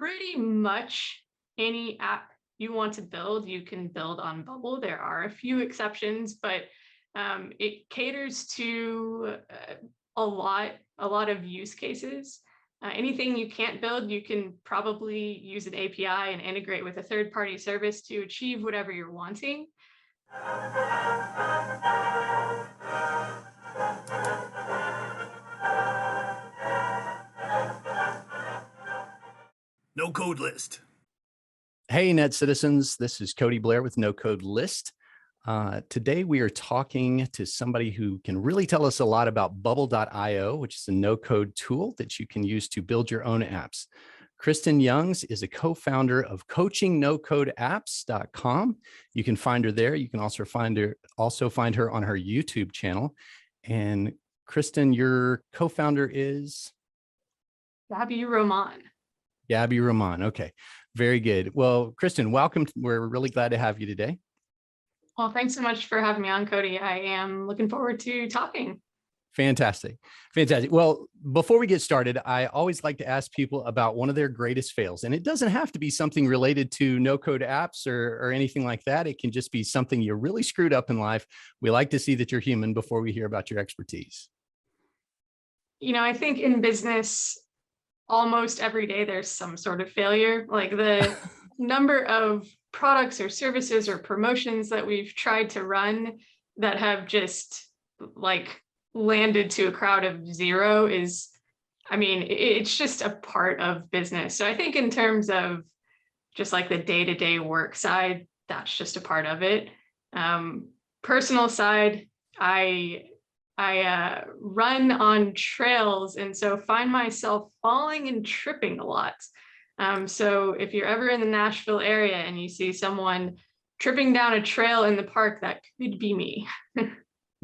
pretty much any app you want to build, you can build on Bubble. There are a few exceptions, but it caters to a lot of use cases. Anything you can't build, you can probably use an API and integrate with a third-party service to achieve whatever you're wanting. NoCodeList. Hey, Net Citizens, this is Cody Blair with NoCodeList. Today, we are talking to somebody who can really tell us a lot about Bubble.io, which is a no-code tool that you can use to build your own apps. Kristen Youngs is a co-founder of coachingnocodeapps.com. You can find her there. You can also find her on her YouTube channel. And Kristen, your co-founder is? Gabby Roman. Gabby Roman. Okay, very good. Well, Kristen, welcome. We're really glad to have you today. Well, thanks so much for having me on, Cody. I am looking forward to talking. Fantastic. Fantastic. Well, before we get started, I always like to ask people about one of their greatest fails. And it doesn't have to be something related to no-code apps or anything like that. It can just be something you really screwed up in life. We like to see that you're human before we hear about your expertise. You know, I think in business, almost every day there's some sort of failure. Like the number of products or services or promotions that we've tried to run that have just like landed to a crowd of zero is, I mean, it's just a part of business. So I think in terms of just like the day-to-day work side, that's just a part of it. Personal side, I run on trails, and so find myself falling and tripping a lot. So if you're ever in the Nashville area and you see someone tripping down a trail in the park, that could be me.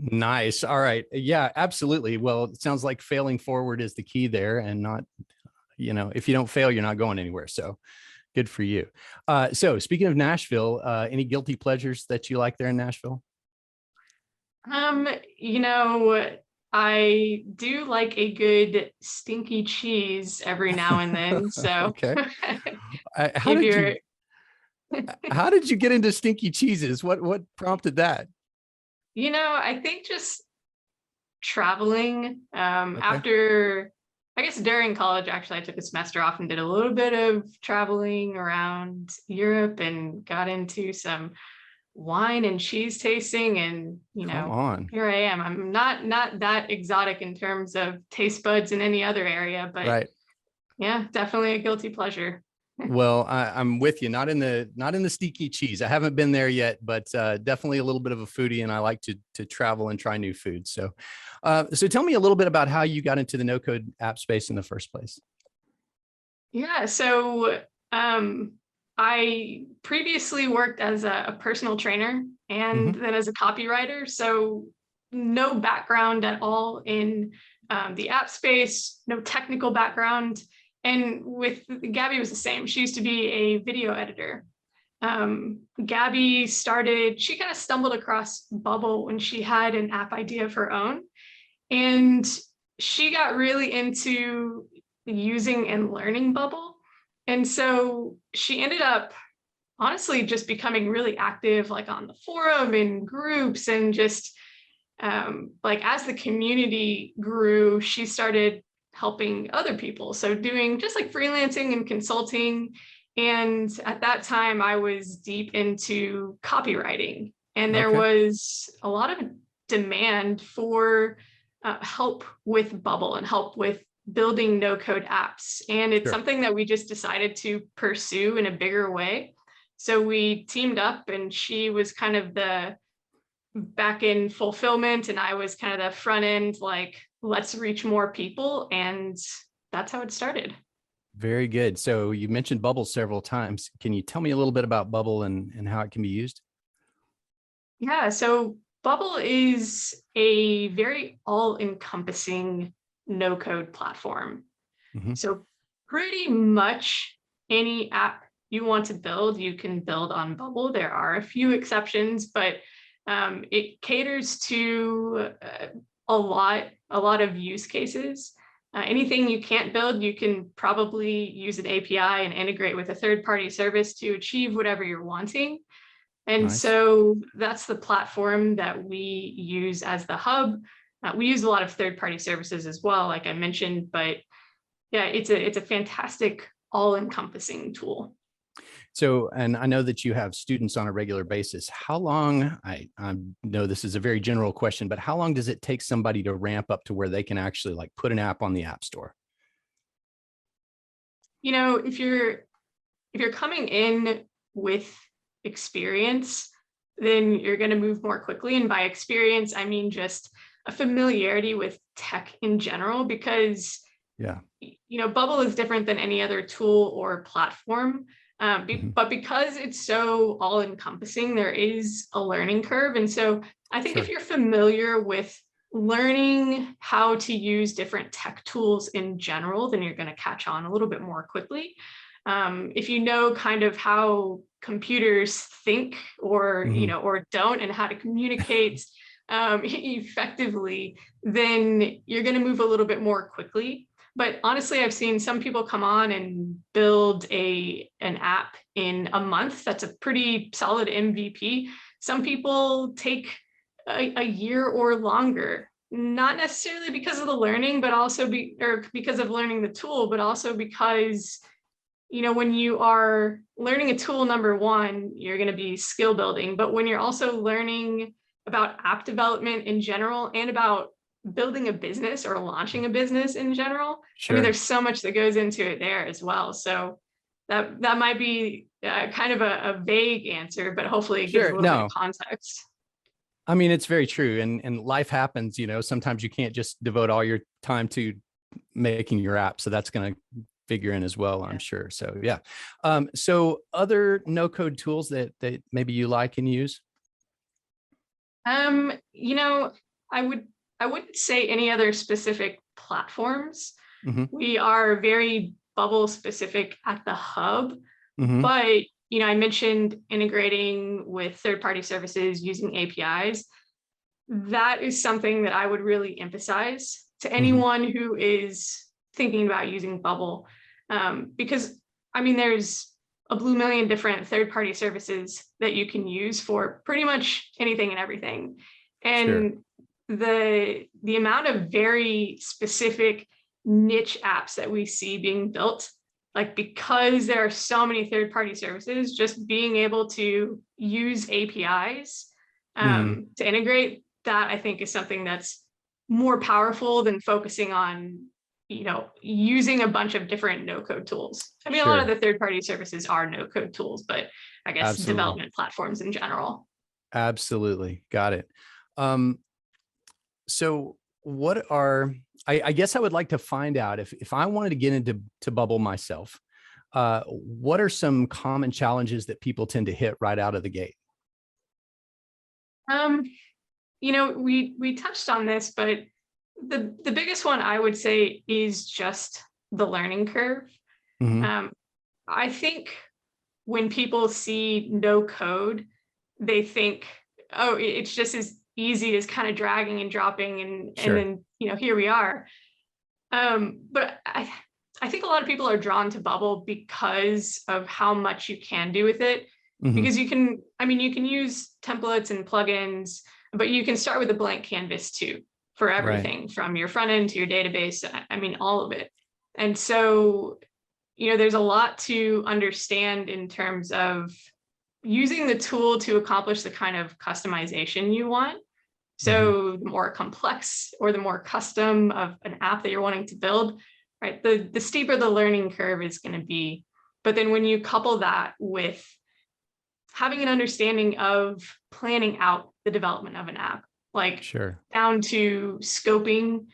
Nice. All right. Yeah, absolutely. Well, it sounds like failing forward is the key there, and not, if you don't fail, you're not going anywhere. So good for you. So speaking of Nashville, any guilty pleasures that you like there in Nashville? I do like a good stinky cheese every now and then. So okay. How did you get into stinky cheeses? What prompted that? I think just traveling. Okay. After, I guess during college, actually, I took a semester off and did a little bit of traveling around Europe and got into some wine and cheese tasting, and here I am. I'm not that exotic in terms of taste buds in any other area, but right. Yeah, definitely a guilty pleasure. Well, I'm with you. Not in the stinky cheese. I haven't been there yet, but definitely a little bit of a foodie, and I like to travel and try new foods. So tell me a little bit about how you got into the no-code app space in the first place. Yeah, so I previously worked as a personal trainer and then as a copywriter. So no background at all in the app space, no technical background. And with Gabby was the same. She used to be a video editor. Gabby she kind of stumbled across Bubble when she had an app idea of her own. And she got really into using and learning Bubble. And so she ended up honestly just becoming really active, like on the forum and groups, and just like as the community grew, she started helping other people. So doing just like freelancing and consulting. And at that time, I was deep into copywriting, and there was a lot of demand for help with Bubble and help with building no-code apps. And it's something that we just decided to pursue in a bigger way. So we teamed up, and she was kind of the back end fulfillment, and I was kind of the front end, like, let's reach more people. And that's how it started. Very good. So you mentioned Bubble several times. Can you tell me a little bit about Bubble and how it can be used? Yeah, so Bubble is a very all-encompassing no-code platform. So pretty much any app you want to build, you can build on Bubble. There are a few exceptions, but it caters to a lot of use cases. Anything you can't build, you can probably use an API and integrate with a third-party service to achieve whatever you're wanting. And Nice. so that's the platform that we use as the hub. We use a lot of third-party services as well, like I mentioned, but yeah, it's a fantastic all-encompassing tool. So, and I know that you have students on a regular basis. How long, I know this is a very general question, but how long does it take somebody to ramp up to where they can actually like put an app on the App Store? You know, if you're coming in with experience, then you're going to move more quickly. And by experience, I mean just a familiarity with tech in general, because Yeah. you know, Bubble is different than any other tool or platform. But because it's so all encompassing, there is a learning curve. And so I think if you're familiar with learning how to use different tech tools in general, then you're going to catch on a little bit more quickly. If you know kind of how computers think or, you know, or don't, and how to communicate effectively, then you're going to move a little bit more quickly. But honestly, I've seen some people come on and build an app in a month. That's a pretty solid MVP. Some people take a year or longer, not necessarily because of the learning, but also because of learning the tool, but also because, you know, when you are learning a tool, number one, you're going to be skill building. But when you're also learning about app development in general and about building a business or launching a business in general, I mean, there's so much that goes into it there as well. So that might be kind of a vague answer, but hopefully it gives a little bit of context. I mean, it's very true. And life happens, you know, sometimes you can't just devote all your time to making your app. So that's going to figure in as well, I'm sure. So yeah. So other no code tools that maybe you like and use? You know, I wouldn't say any other specific platforms. We are very Bubble specific at the hub, but you know, I mentioned integrating with third-party services using APIs. That is something that I would really emphasize to anyone who is thinking about using Bubble, because I mean, there's a blue million different third-party services that you can use for pretty much anything and everything. And the amount of very specific niche apps that we see being built, like because there are so many third-party services, just being able to use APIs to integrate, that I think is something that's more powerful than focusing on, you know, using a bunch of different no-code tools. I mean, a lot of the third-party services are no-code tools, but I guess development platforms in general. Absolutely. Got it. So what are, I guess I would like to find out if I wanted to get into Bubble myself, what are some common challenges that people tend to hit right out of the gate? You know, we touched on this, but the biggest one I would say is just the learning curve. I think when people see no code, they think, oh, it's just as easy as kind of dragging and dropping and then, you know, here we are. But I think a lot of people are drawn to Bubble because of how much you can do with it. Because you can, I mean, you can use templates and plugins, but you can start with a blank canvas too for everything from your front end to your database. I mean, all of it. And so, you know, there's a lot to understand in terms of using the tool to accomplish the kind of customization you want. So the more complex or the more custom of an app that you're wanting to build, right, the steeper the learning curve is going to be. But then when you couple that with having an understanding of planning out the development of an app, like down to scoping,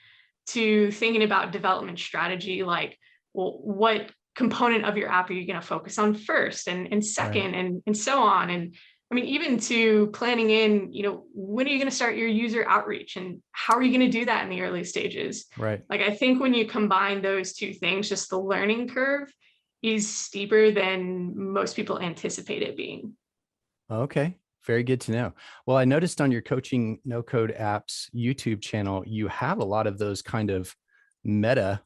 to thinking about development strategy, like, well, what component of your app are you going to focus on first and second and so on. And I mean, even to planning in, you know, when are you going to start your user outreach and how are you going to do that in the early stages? Like, I think when you combine those two things, just the learning curve is steeper than most people anticipate it being. Okay. Very good to know. Well, I noticed on your Coaching No Code Apps YouTube channel, you have a lot of those kind of meta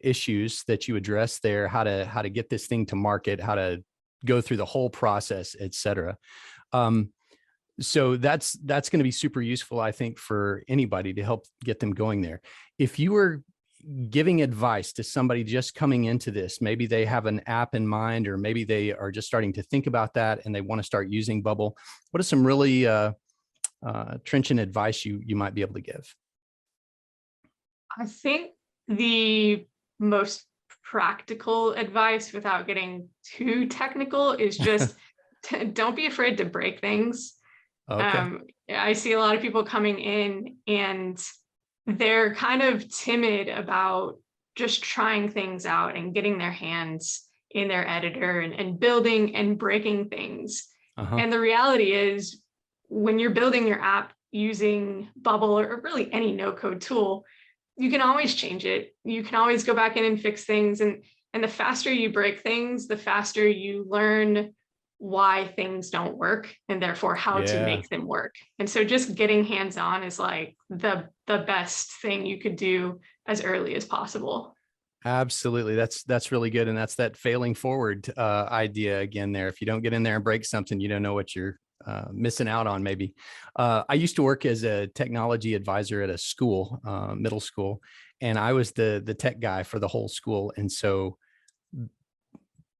issues that you address there, how to get this thing to market, how to go through the whole process, et cetera. So that's going to be super useful, I think, for anybody to help get them going there. If you were giving advice to somebody just coming into this, maybe they have an app in mind, or maybe they are just starting to think about that and they want to start using Bubble, what is some really trenchant advice you might be able to give? I think the most practical advice, without getting too technical, is just don't be afraid to break things. Okay. I see a lot of people coming in and they're kind of timid about just trying things out and getting their hands in their editor and building and breaking things. Uh-huh. And the reality is, when you're building your app using Bubble or really any no-code tool, you can always change it. You can always go back in and fix things. And the faster you break things, the faster you learn why things don't work and therefore how to Yeah. make them work. And so just getting hands-on is like the best thing you could do as early as possible. Absolutely. That's really good. And that's that failing forward idea again there. If you don't get in there and break something, you don't know what you're missing out on maybe. I used to work as a technology advisor at a school, middle school, and I was the tech guy for the whole school. And so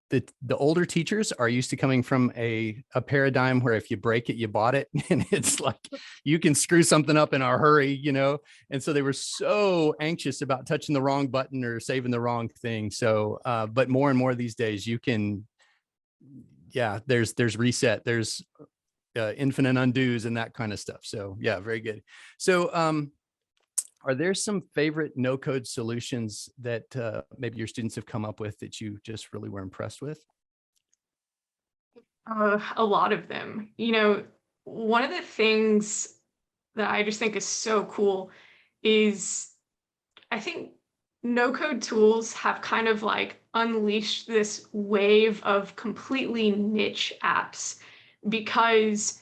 the older teachers are used to coming from a paradigm where if you break it, you bought it. And it's like, you can screw something up in a hurry, you know? And so they were so anxious about touching the wrong button or saving the wrong thing. So, but more and more these days you can, yeah, there's reset, there's infinite undos and that kind of stuff. So yeah, very good. So, are there some favorite no-code solutions that maybe your students have come up with that you just really were impressed with? A lot of them. One of the things that I just think is so cool is, I think no-code tools have kind of like unleashed this wave of completely niche apps, because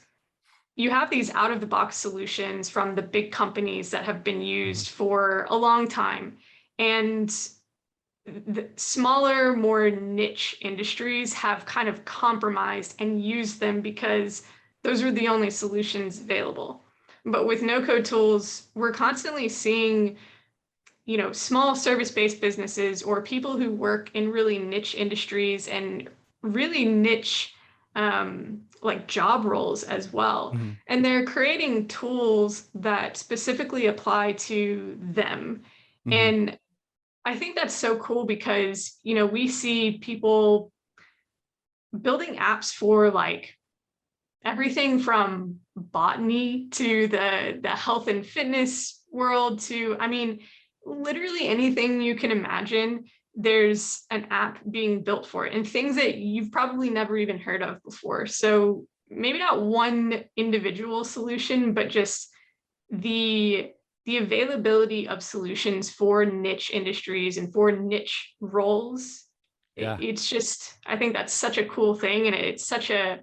you have these out-of-the-box solutions from the big companies that have been used for a long time. And the smaller, more niche industries have kind of compromised and used them because those were the only solutions available. But with no-code tools, we're constantly seeing, small service-based businesses or people who work in really niche industries and really niche like job roles as well. Mm-hmm. And they're creating tools that specifically apply to them. Mm-hmm. And I think that's so cool because, we see people building apps for like everything from botany to the health and fitness world to, I mean, literally anything you can imagine, there's an app being built for it, and things that you've probably never even heard of before. So maybe not one individual solution, but just the availability of solutions for niche industries and for niche roles. Yeah. It's just, I think that's such a cool thing, and it's such a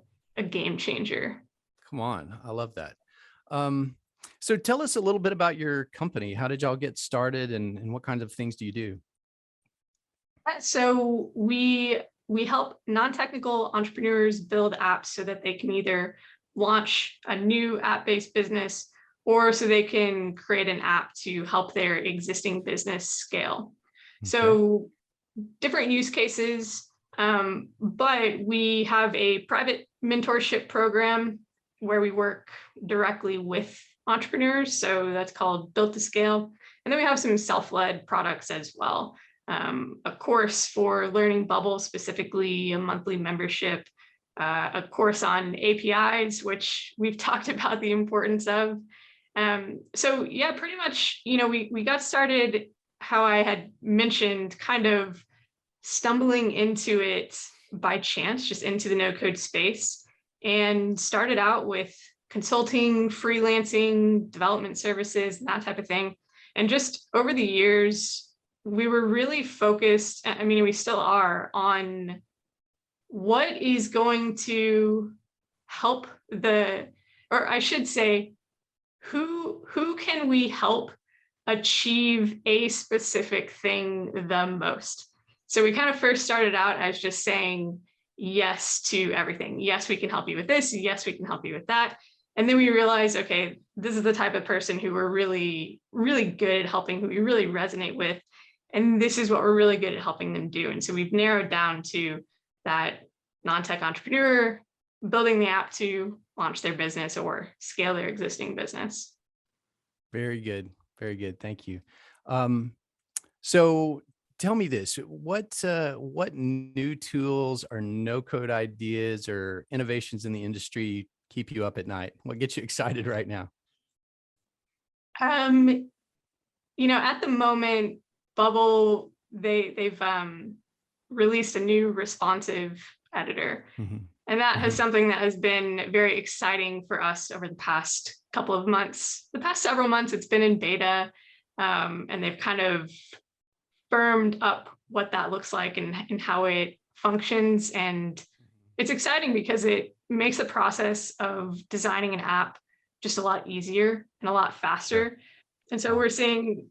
game changer. Come on. I love that. So tell us a little bit about your company. How did y'all get started, and what kinds of things do you do? So we help non-technical entrepreneurs build apps so that they can either launch a new app-based business, or so they can create an app to help their existing business scale. Okay. So different use cases, but we have a private mentorship program where we work directly with entrepreneurs. So that's called Built to Scale. And then we have some self-led products as well. A course for learning Bubble, specifically a monthly membership, a course on APIs, which we've talked about the importance of. So yeah, pretty much, we got started how I had mentioned, kind of stumbling into it by chance, just into the no-code space, and started out with consulting, freelancing, development services, and that type of thing. And just over the years, we were really focused, I mean, we still are, on what is going to help or I should say, who can we help achieve a specific thing the most. So we kind of first started out as just saying yes to everything. Yes, we can help you with this. Yes, we can help you with that. And then we realized, okay, this is the type of person who we're really, really good at helping, who we really resonate with. And this is what we're really good at helping them do. And so we've narrowed down to that non-tech entrepreneur building the app to launch their business or scale their existing business. Very good. Very good. Thank you. So tell me this, what new tools or no code ideas or innovations in the industry keep you up at night? What gets you excited right now? At the moment, Bubble, they've released a new responsive editor. Mm-hmm. And that has Mm-hmm. something that has been very exciting for us over the past couple of months. The past several months, it's been in beta, and they've kind of firmed up what that looks like and how it functions. And it's exciting because it makes the process of designing an app just a lot easier and a lot faster. Sure. And so Wow. we're seeing,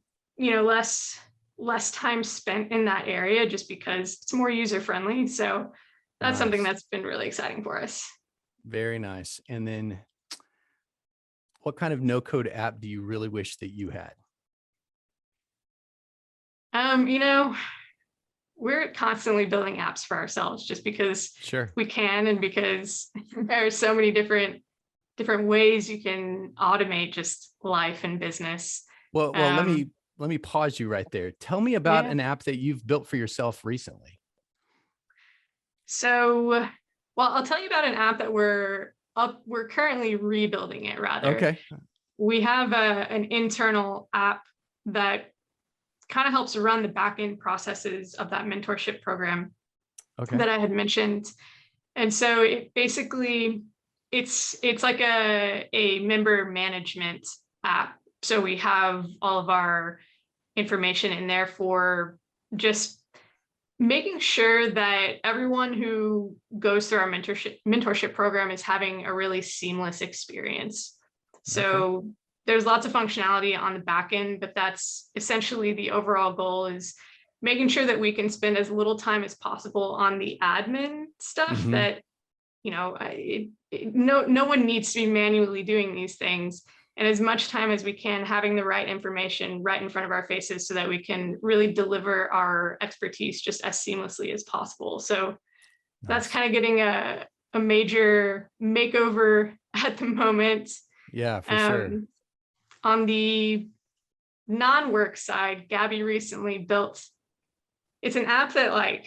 less time spent in that area just because it's more user friendly. So that's something Nice. that's been really exciting for us. Very nice. And then what kind of no code app do you really wish that you had? You know, we're constantly building apps for ourselves just because Sure. we can, and because there are so many different ways you can automate just life and business. Well, let me pause you right there. Tell me about Yeah. an app that you've built for yourself recently. So, well, I'll tell you about an app that we're currently rebuilding it rather. Okay. We have an internal app that kind of helps run the back end processes of that mentorship program Okay. that I had mentioned. And so it basically it's like a member management app. So we have all of our information in there for just making sure that everyone who goes through our mentorship program is having a really seamless experience. Okay. So there's lots of functionality on the back end, but that's essentially the overall goal, is making sure that we can spend as little time as possible on the admin stuff Mm-hmm. that, no one needs to be manually doing these things, and as much time as we can having the right information right in front of our faces so that we can really deliver our expertise just as seamlessly as possible. So that's Nice. kind of getting a major makeover at the moment. Yeah, for sure. Um, on the non-work side, Gabby recently built, it's an app that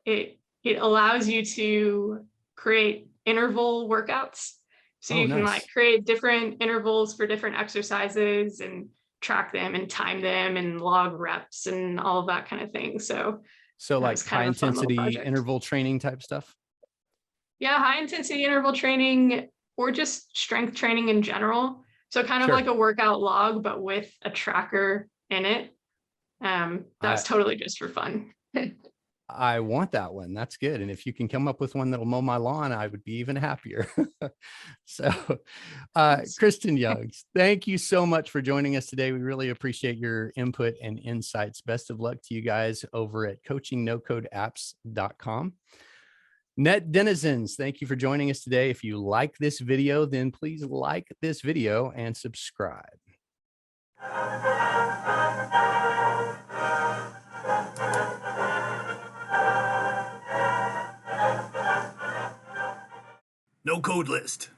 it allows you to create interval workouts. So Oh, you can nice. create different intervals for different exercises and track them and time them and log reps and all of that kind of thing. So So that was like kind high of a fun little intensity project. interval training type stuff? Yeah, high intensity interval training or just strength training in general. So kind of like Sure. a workout log, but with a tracker in it. That's I totally just for fun. I want that one. That's good. And if you can come up with one that'll mow my lawn, I would be even happier. So, Kristen Youngs, thank you so much for joining us today. We really appreciate your input and insights. Best of luck to you guys over at coachingnocodeapps.com. Net denizens, thank you for joining us today. If you like this video, then please like this video and subscribe. No code list.